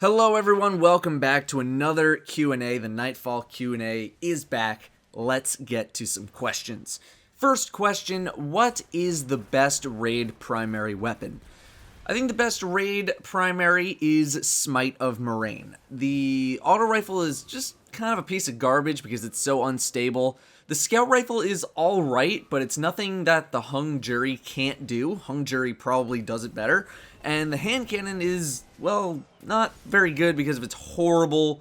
Hello everyone, welcome back to another Q&A. The Nightfall Q&A is back. Let's get to some questions. First question, what is the best raid primary weapon? I think the best raid primary is Smite of Moraine. The auto rifle is just kind of a piece of garbage because it's so unstable. The scout rifle is alright, but it's nothing that the hung jury can't do. Hung jury probably does it better. And the hand cannon is, well, not very good because of its horrible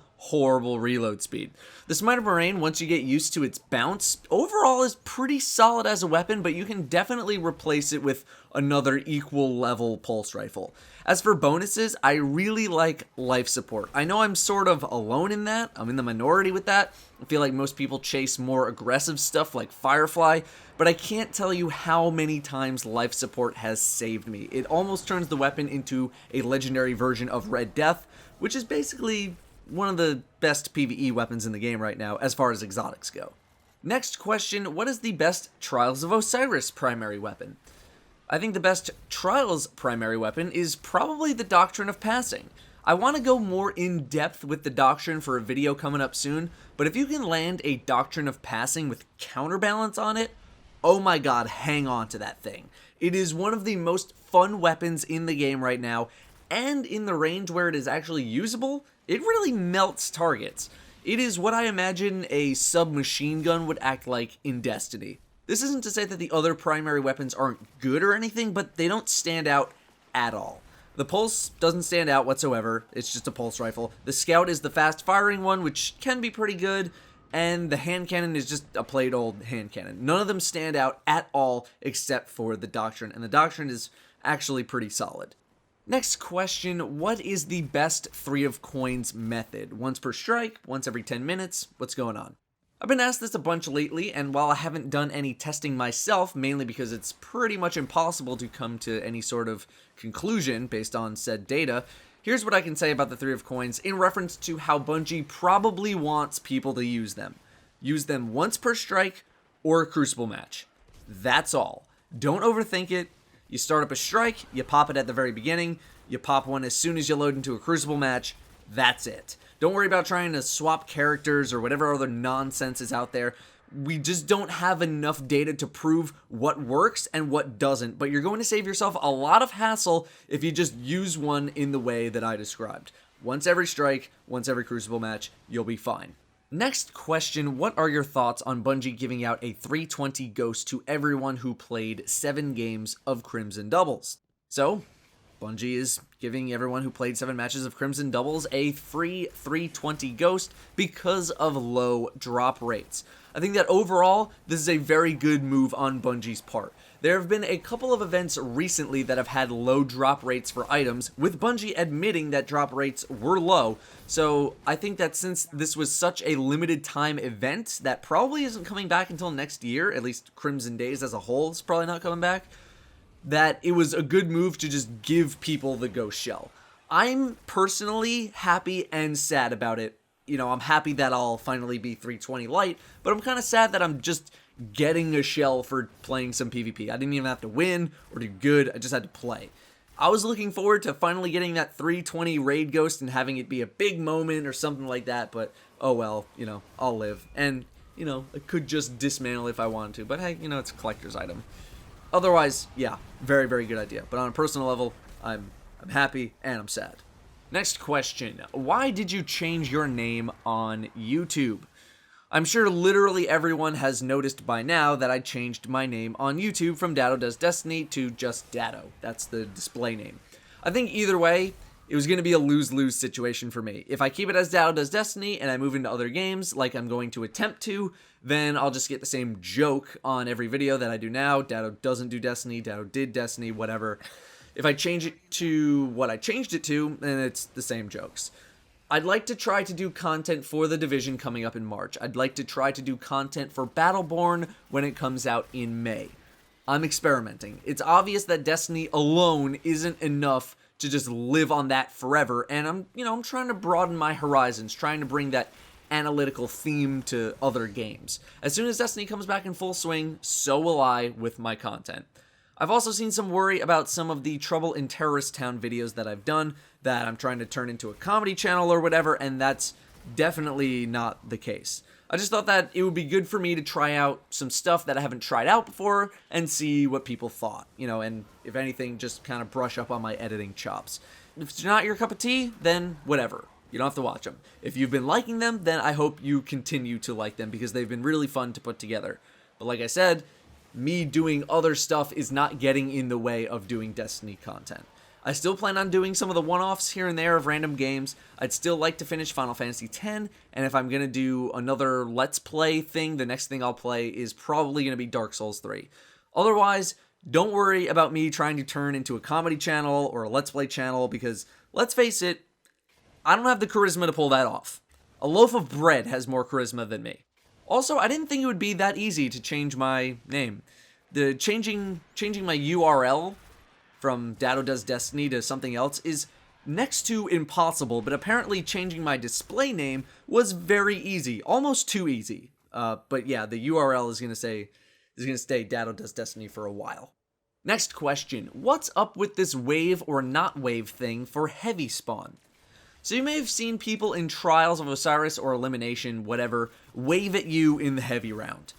reload speed. The Smite of Moraine, once you get used to its bounce, overall is pretty solid as a weapon, but you can definitely replace it with another equal level pulse rifle. As for bonuses, I really like life support. I know I'm sort of alone in that. I'm in the minority with that. I feel like most people chase more aggressive stuff like Firefly, but I can't tell you how many times life support has saved me. It almost turns the weapon into a legendary version of Red Death, which is basically one of the best PvE weapons in the game right now as far as exotics go. Next question, what is the best Trials of Osiris primary weapon? I think the best Trials primary weapon is probably the Doctrine of Passing. I want to go more in depth with the Doctrine for a video coming up soon, but if you can land a Doctrine of Passing with counterbalance on it, oh my god, hang on to that thing. It is one of the most fun weapons in the game right now, and in the range where it is actually usable, it really melts targets. It is what I imagine a submachine gun would act like in Destiny. This isn't to say that the other primary weapons aren't good or anything, but they don't stand out at all. The pulse doesn't stand out whatsoever, it's just a pulse rifle. The scout is the fast firing one, which can be pretty good, and the hand cannon is just a plain old hand cannon. None of them stand out at all except for the Doctrine, and the Doctrine is actually pretty solid. Next question, what is the best 3 of coins method? Once per strike, once every 10 minutes, what's going on? I've been asked this a bunch lately, and while I haven't done any testing myself, mainly because it's pretty much impossible to come to any sort of conclusion based on said data, here's what I can say about the 3 of coins in reference to how Bungie probably wants people to use them. Use them once per strike or a Crucible match. That's all. Don't overthink it. You start up a strike, you pop it at the very beginning, you pop one as soon as you load into a Crucible match, that's it. Don't worry about trying to swap characters or whatever other nonsense is out there. We just don't have enough data to prove what works and what doesn't, but you're going to save yourself a lot of hassle if you just use one in the way that I described. Once every strike, once every Crucible match, you'll be fine. Next question, what are your thoughts on Bungie giving out a 320 Ghost to everyone who played 7 games of Crimson Doubles? So, Bungie is giving everyone who played 7 matches of Crimson Doubles a free 320 Ghost because of low drop rates. I think that overall, this is a very good move on Bungie's part. There have been a couple of events recently that have had low drop rates for items, with Bungie admitting that drop rates were low, so I think that since this was such a limited time event that probably isn't coming back until next year, at least Crimson Days as a whole is probably not coming back, that it was a good move to just give people the Ghost Shell. I'm personally happy and sad about it. You know, I'm happy that I'll finally be 320 light, but I'm kind of sad that I'm just getting a shell for playing some PvP. I didn't even have to win or do good, I just had to play. I was looking forward to finally getting that 320 raid ghost and having it be a big moment or something like that, but oh well, you know, I'll live. And, you know, I could just dismantle if I wanted to, but hey, you know, it's a collector's item. Otherwise, yeah, very good idea. But on a personal level, I'm happy and I'm sad. Next question, why did you change your name on YouTube? I'm sure literally everyone has noticed by now that I changed my name on YouTube from Datto Does Destiny to just Datto. That's the display name. I think either way, it was going to be a lose-lose situation for me. If I keep it as Datto Does Destiny and I move into other games, like I'm going to attempt to, then I'll just get the same joke on every video that I do now. Datto doesn't do Destiny, Datto did Destiny, whatever. If I change it to what I changed it to, then it's the same jokes. I'd like to try to do content for The Division coming up in March. I'd like to try to do content for Battleborn when it comes out in May. I'm experimenting. It's obvious that Destiny alone isn't enough to just live on that forever, and I'm trying to broaden my horizons, trying to bring that analytical theme to other games. As soon as Destiny comes back in full swing, so will I with my content. I've also seen some worry about some of the Trouble in Terrorist Town videos that I've done, that I'm trying to turn into a comedy channel or whatever, and that's definitely not the case. I just thought that it would be good for me to try out some stuff that I haven't tried out before and see what people thought, and if anything, just kind of brush up on my editing chops. If it's not your cup of tea, then whatever. You don't have to watch them. If you've been liking them, then I hope you continue to like them because they've been really fun to put together. But like I said, me doing other stuff is not getting in the way of doing Destiny content. I still plan on doing some of the one-offs here and there of random games. I'd still like to finish Final Fantasy X, and if I'm going to do another Let's Play thing, the next thing I'll play is probably going to be Dark Souls 3. Otherwise, don't worry about me trying to turn into a comedy channel or a Let's Play channel, because, let's face it, I don't have the charisma to pull that off. A loaf of bread has more charisma than me. Also, I didn't think it would be that easy to change my name. The changing my URL from Datto Does Destiny to something else is next to impossible, but apparently changing my display name was very easy, almost too easy. But yeah, the URL is gonna stay Datto Does Destiny for a while. Next question: what's up with this wave or not wave thing for heavy spawn? So you may have seen people in Trials of Osiris or Elimination, whatever, wave at you in the heavy round.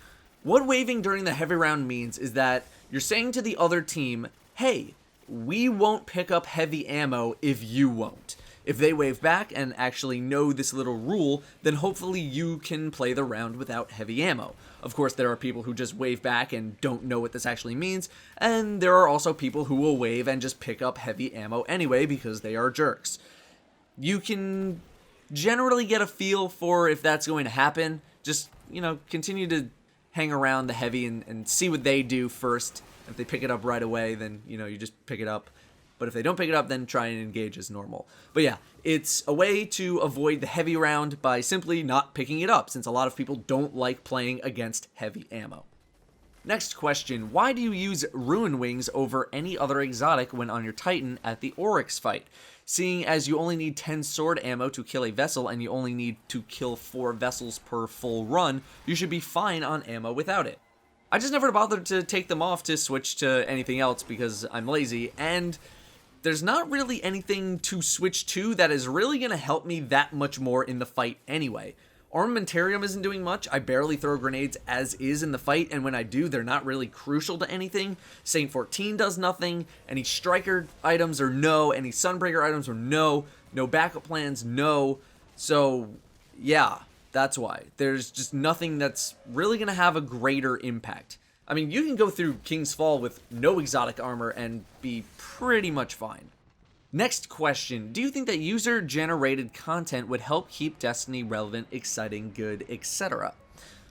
What waving during the heavy round means is that you're saying to the other team, hey, we won't pick up heavy ammo if you won't. If they wave back and actually know this little rule, then hopefully you can play the round without heavy ammo. Of course, there are people who just wave back and don't know what this actually means, and there are also people who will wave and just pick up heavy ammo anyway because they are jerks. You can generally get a feel for if that's going to happen. Just, continue to hang around the heavy and see what they do first. If they pick it up right away, then, you just pick it up. But if they don't pick it up, then try and engage as normal. But yeah, it's a way to avoid the heavy round by simply not picking it up, since a lot of people don't like playing against heavy ammo. Next question: why do you use Ruin Wings over any other exotic when on your Titan at the Oryx fight? Seeing as you only need 10 sword ammo to kill a vessel and you only need to kill 4 vessels per full run, you should be fine on ammo without it. I just never bothered to take them off to switch to anything else because I'm lazy, and there's not really anything to switch to that is really going to help me that much more in the fight anyway. Armamentarium isn't doing much. I barely throw grenades as is in the fight, and when I do, they're not really crucial to anything. Saint 14 does nothing. Any striker items are no. Any Sunbreaker items are no. No backup plans, no. So, yeah, that's why. There's just nothing that's really going to have a greater impact. I mean, you can go through King's Fall with no exotic armor and be pretty much fine. Next question: do you think that user-generated content would help keep Destiny relevant, exciting, good, etc.?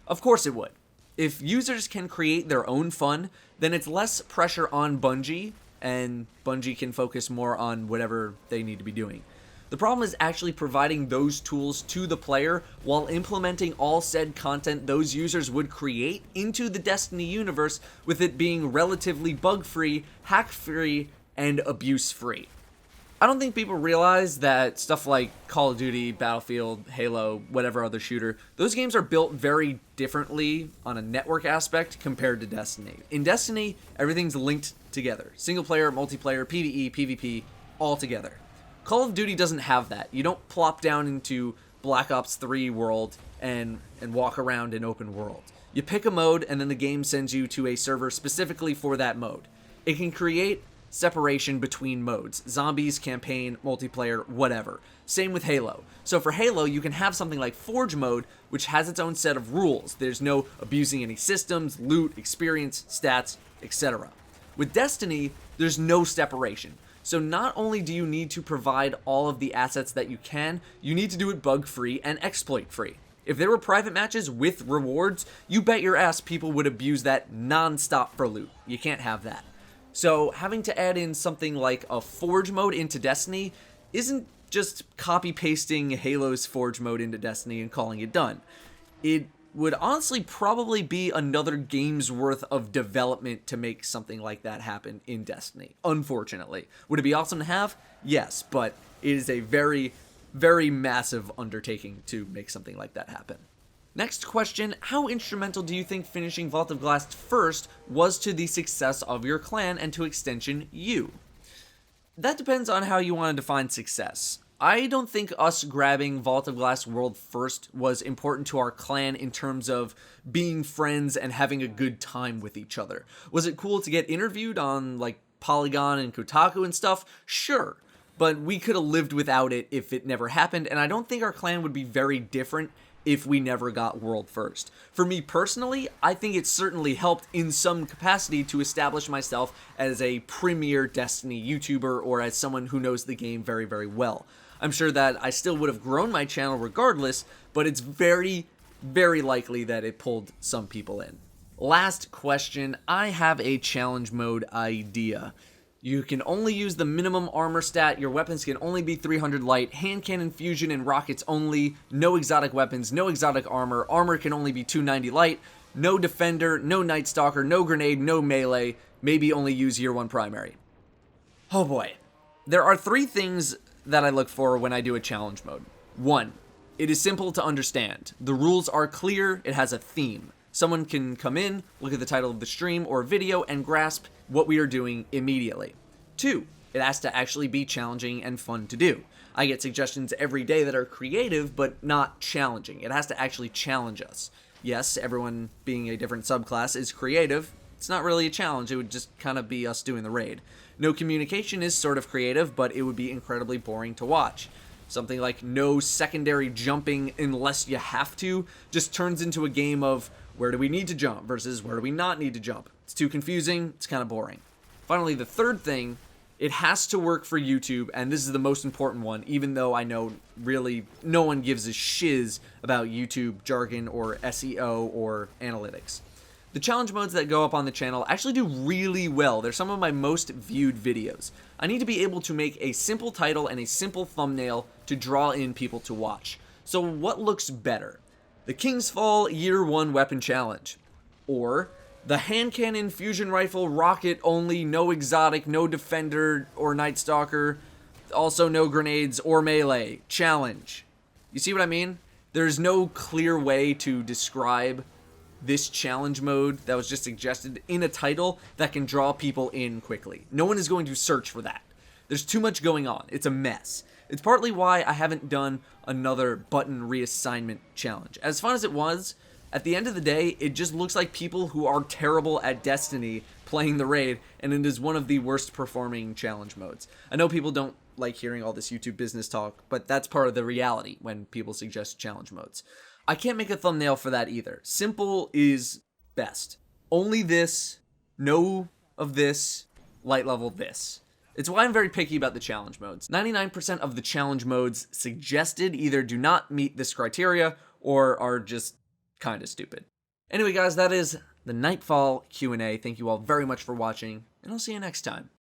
Of course it would. If users can create their own fun, then it's less pressure on Bungie, and Bungie can focus more on whatever they need to be doing. The problem is actually providing those tools to the player while implementing all said content those users would create into the Destiny universe, with it being relatively bug-free, hack-free, and abuse-free. I don't think people realize that stuff like Call of Duty, Battlefield, Halo, whatever other shooter, those games are built very differently on a network aspect compared to Destiny. In Destiny, everything's linked together. Single player, multiplayer, PvE, PvP, all together. Call of Duty doesn't have that. You don't plop down into Black Ops 3 world and walk around in open world. You pick a mode and then the game sends you to a server specifically for that mode. It can create separation between modes: zombies, campaign, multiplayer, whatever. Same with Halo. So for Halo, you can have something like Forge mode, which has its own set of rules. There's no abusing any systems, loot, experience, stats, etc. With Destiny, there's no separation. So not only do you need to provide all of the assets that you can, you need to do it bug-free and exploit-free. If there were private matches with rewards, you bet your ass people would abuse that non-stop for loot. You can't have that. So having to add in something like a Forge mode into Destiny isn't just copy-pasting Halo's Forge mode into Destiny and calling it done. It would honestly probably be another game's worth of development to make something like that happen in Destiny, unfortunately. Would it be awesome to have? Yes, but it is a very, very massive undertaking to make something like that happen. Next question, how instrumental do you think finishing Vault of Glass first was to the success of your clan and to extension you? That depends on how you want to define success. I don't think us grabbing Vault of Glass World first was important to our clan in terms of being friends and having a good time with each other. Was it cool to get interviewed on like Polygon and Kotaku and stuff? Sure. But we could have lived without it if it never happened, and I don't think our clan would be very different if we never got World first. For me personally, I think it certainly helped in some capacity to establish myself as a premier Destiny YouTuber or as someone who knows the game very, very well. I'm sure that I still would have grown my channel regardless, but it's very, very likely that it pulled some people in. Last question, I have a challenge mode idea. You can only use the minimum armor stat, your weapons can only be 300 light, hand cannon fusion and rockets only, no exotic weapons, no exotic armor, armor can only be 290 light, no defender, no night stalker, no grenade, no melee, maybe only use year 1 primary. Oh boy. There are 3 things that I look for when I do a challenge mode. 1, it is simple to understand. The rules are clear, it has a theme. Someone can come in, look at the title of the stream or video, and grasp what we are doing immediately. 2, it has to actually be challenging and fun to do. I get suggestions every day that are creative, but not challenging. It has to actually challenge us. Yes, everyone being a different subclass is creative. It's not really a challenge, it would just kind of be us doing the raid. No communication is sort of creative, but it would be incredibly boring to watch. Something like no secondary jumping unless you have to just turns into a game of where do we need to jump versus where do we not need to jump. It's too confusing, it's kind of boring. Finally, the third thing, it has to work for YouTube, and this is the most important one, even though I know really no one gives a shiz about YouTube jargon or SEO or analytics. The challenge modes that go up on the channel actually do really well. They're some of my most viewed videos. I need to be able to make a simple title and a simple thumbnail to draw in people to watch. So what looks better? The King's Fall Year 1 Weapon Challenge, or the hand cannon fusion rifle rocket only, no exotic, no defender or night stalker, also no grenades or melee challenge. You see what I mean? There's no clear way to describe this challenge mode that was just suggested in a title that can draw people in quickly. No one is going to search for that. There's too much going on. It's a mess. It's partly why I haven't done another button reassignment challenge. As fun as it was, at the end of the day, it just looks like people who are terrible at Destiny playing the raid, and it is one of the worst performing challenge modes. I know people don't like hearing all this YouTube business talk, but that's part of the reality when people suggest challenge modes. I can't make a thumbnail for that either. Simple is best. Only this, no of this, light level this. It's why I'm very picky about the challenge modes. 99% of the challenge modes suggested either do not meet this criteria or are just kind of stupid. Anyway guys, that is the Nightfall Q&A. Thank you all very much for watching, and I'll see you next time.